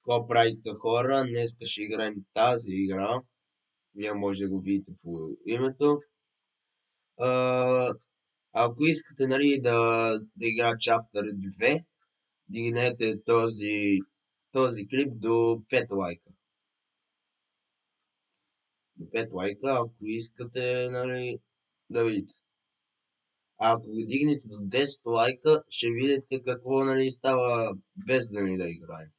Какво правите, хора? Днес ще играем тази игра. Вие може да го видите по името. А, Ако искате, нали, да игра Chapter 2, дигнете този клип до 5 лайка. До 5 лайка, ако искате, нали, да видите. А ако го дигнете до 10 лайка, ще видите какво, нали, става без да ни да играем.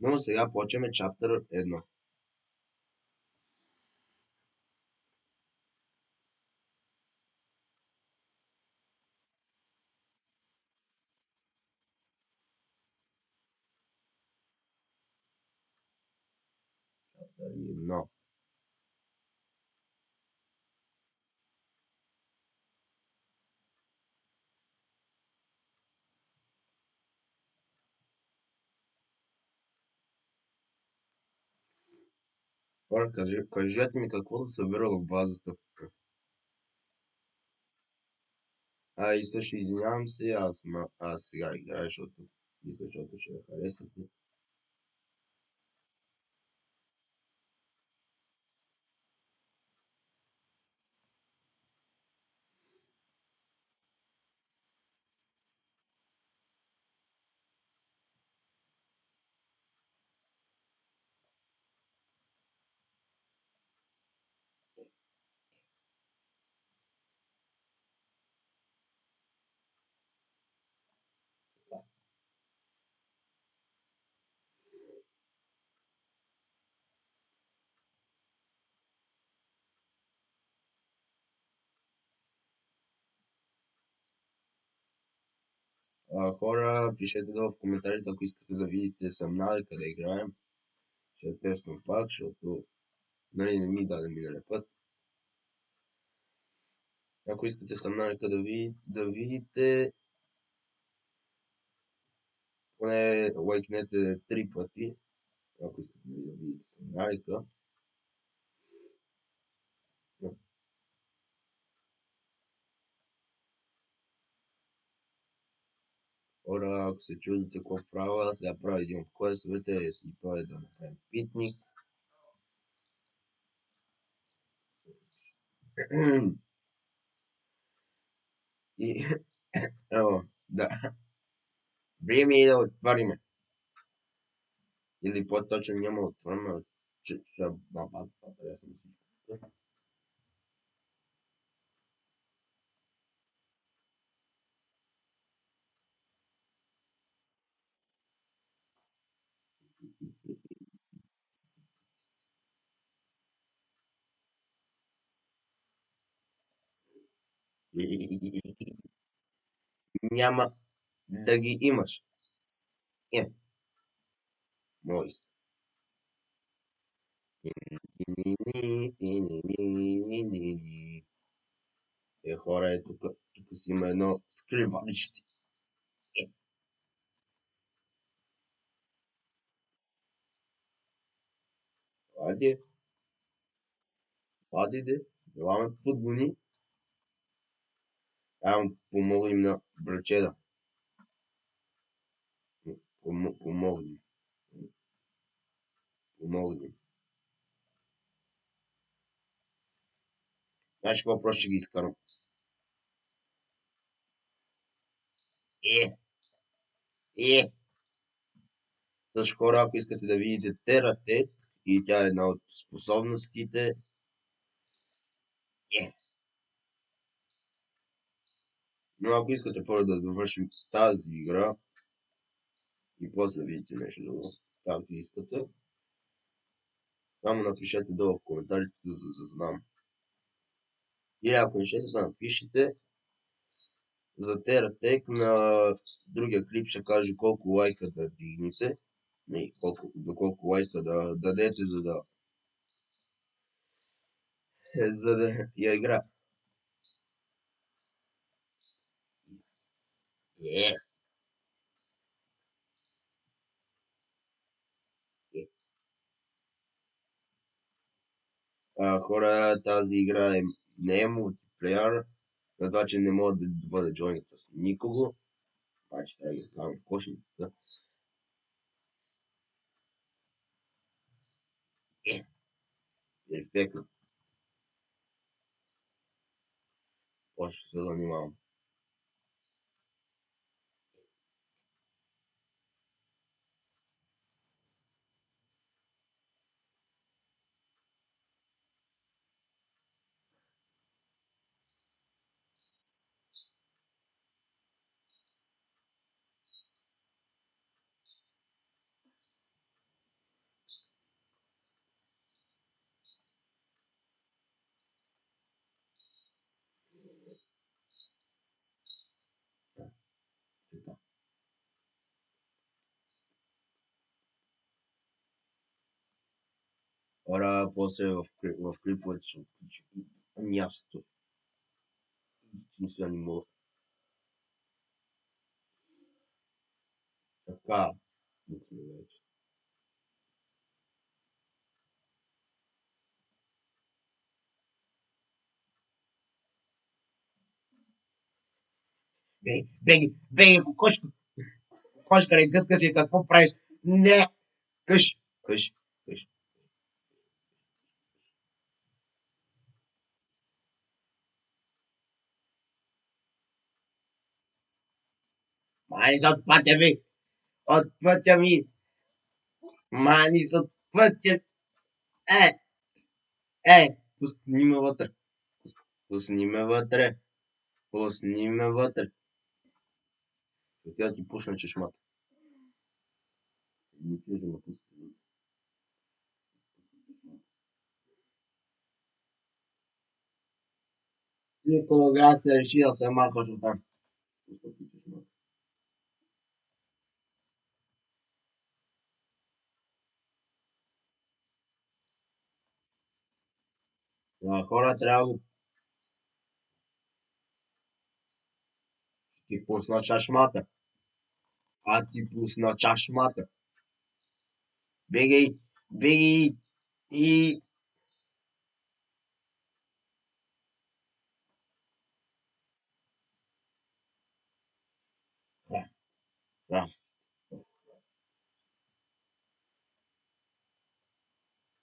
Но сега почваме Chapter 1. Chapter 1. Хора, кажете ми какво да събера в базата. И също извинявам се, аз сега играя, защото ще да харесате. Хора, пишете долу в коментарите, ако искате да видите съмнали къде играем. Ще тествам пак, защото нали, не ми даде миналия път. Ако искате съмнали да видите, поне лайкнете 3 пъти. Ако искате да видите съмналика. Хора, ако се чудите какво правя, сега правя един от квестовете и то е да направим питник. И, да. Време е да отвариме. Или по-точно няма да отваряме, че трябва да съм всичко. Няма да ги имаш. Мой са. Хора, тук си има едно скривалище. Аде, де, ела ме подгони. Помогли им на брачеда. Помогли. Помогли. Знаеш какво просто ще ги изкарам? Е, е. Също хора, ако искате да видите Тератек, и тя е една от способностите, е. Но ако искате първо да довършим тази игра и после да видите нещо друго, както искате, само напишете долу в коментарите, за да знам. И ако не ще да напишете, за Тератек на другия клип ще кажа колко лайка да дигнете. Не, колко лайка да дадете, за да я игра. Е, е. Хора, тази игра не е мултиплеер, на това, че не мога да бъда джойнат с никого. Значи трябва да ги вкарам в кошницата. Перфектно. Още се занимавам. Така. Ора, после в клиповете ще отключи място. И се анимува. Така. Мисля вече. Беги, беги, кокошко. Кокошка, не гъска си, какво правиш? Не! Къш, къш, къш. Мани се от пътя ми! От пътя ми! Мани се от пътя! Е, пусни ме вътре. Пусни ме вътре. Пусни ме вътре. Тя ти пушна чешмата. Не ти да ме пусни. Ти кога се реши да се махаш оттам? Пусна ти чешмата. Хора трябва да го ти пусна чашмата. А ти пусна чашмата. Бегай, бегай и... Раз, раз.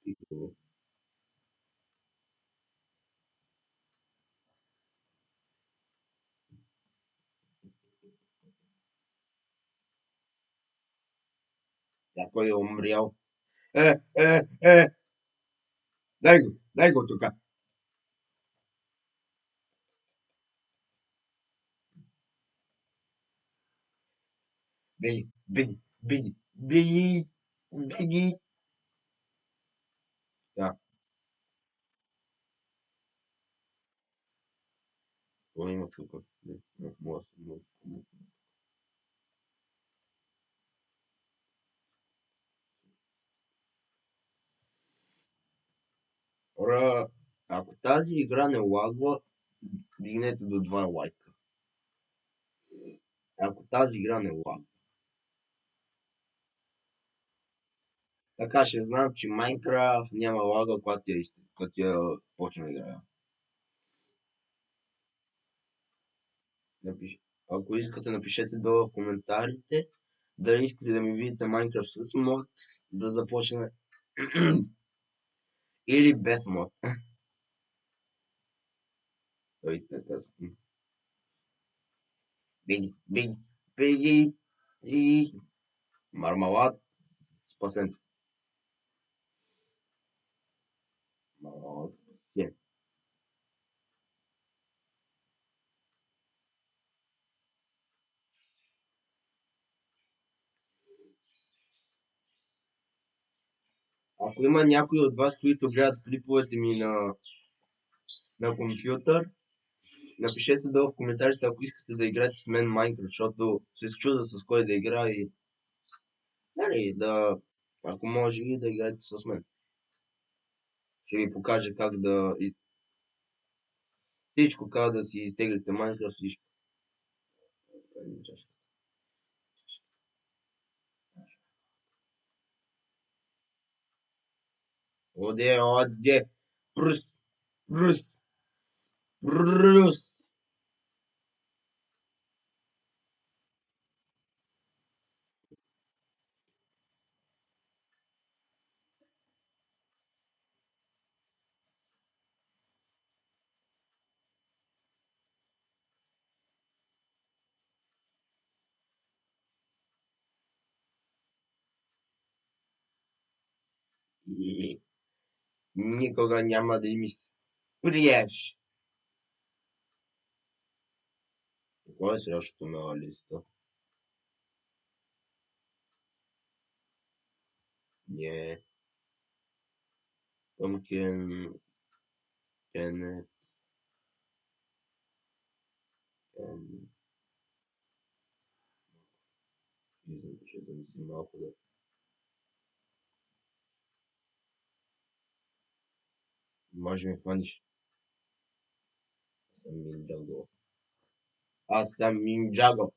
И хубаво. Някой е умрял. Е, е, е! Дай го тук. Беги, беги, беги, беги, беги. Да, какво има тук? Не мога да се мога. Хора, ако тази игра не лагва, дигнете до 2 лайка. Ако тази игра не лагва. Така ще знам, че Майнкрафт няма лага, когато я почна да играя. Ако искате, напишете долу в коментарите дали искате да ми видите Майнкрафт с мод да започне или без мод. Ой, така. Беги, беги, беги и мармалад спасен. Мармалад спасен. Ако има някой от вас, които гледат клиповете ми на компютър, напишете долу в коментарите, ако искате да играете с мен Майнкрафт, защото се чуда с кой да игра и нали, ако може и да играете с мен. Ще ви покажа как всичко, как да си изтеглите Майнкрафт, всичко. Оде, пръс, пръс, пръс. И никога няма да ми сприеш. Какво е следващото на листа? Не. Pumpkin. Kenneth. Ще замислим малко да... Може ми хваниш. Аз съм Минджаго. Аз съм Минджаго.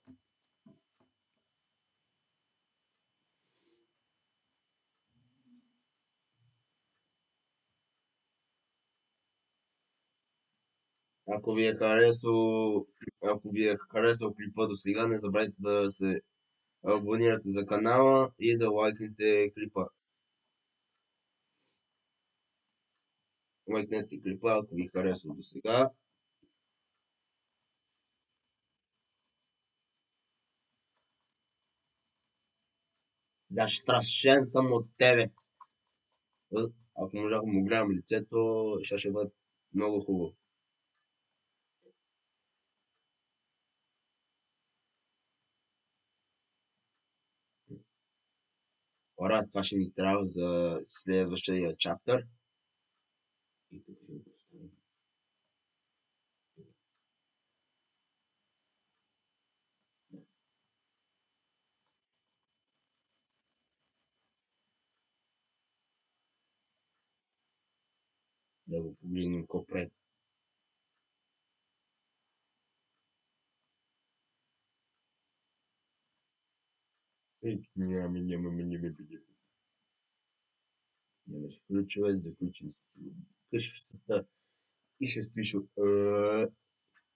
Ако ви е харесал, ако ви е харесал клипа до сега, не забравяйте да се абонирате за канала и да лайкнете клипа. Лайкнете клипа, ако ви е харесал до сега. Застрашен съм от тебе. Ако можах да му гледам лицето, ще бъде много хубаво. Ора, това ще ни трябва за следващия чаптър. И тук ще го поставим. Да го погледнем копре. Нямаш ключове, заключи си къщата и ще стоиш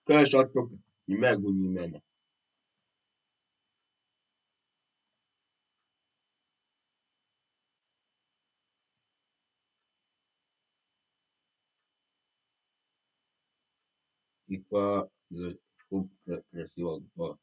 кажеш от тук. Ни го, ни мене. И това за хуб красива това.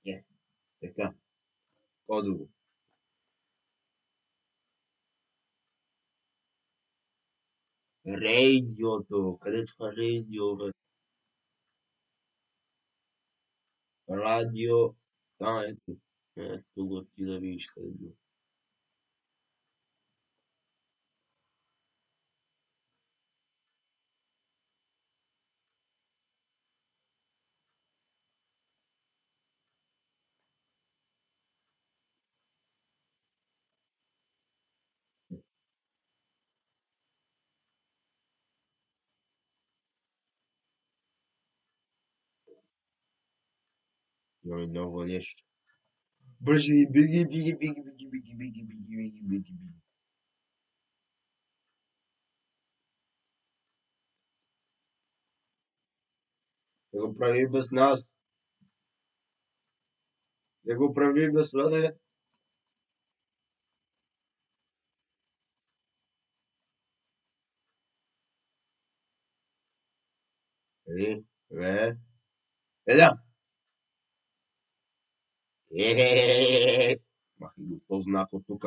Е, така. По-друго. Радиото. Къде е това радио, бе? Радио. Ето. Ето го ти да видиш къде е било. Имаме ново нещо. Бързи, биги, биги, биги, биги, биги, биги, биги, биги, биги, биги. Да го прави без нас. Да го прави без нас. Да. Махай го по-знак от тук.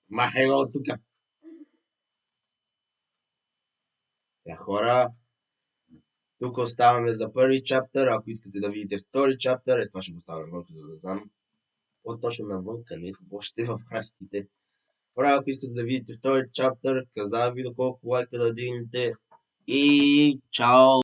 Махай го от тук. Сега хора, тук оставаме за първи чаптър. Ако искате да видите втори чаптър, това ще го оставя навън, за да знам по-точно навън, къде какво ще е в храстите. Хора, ако искате да видите втори чаптър, казах ви доколко лайка да дигнете и чао!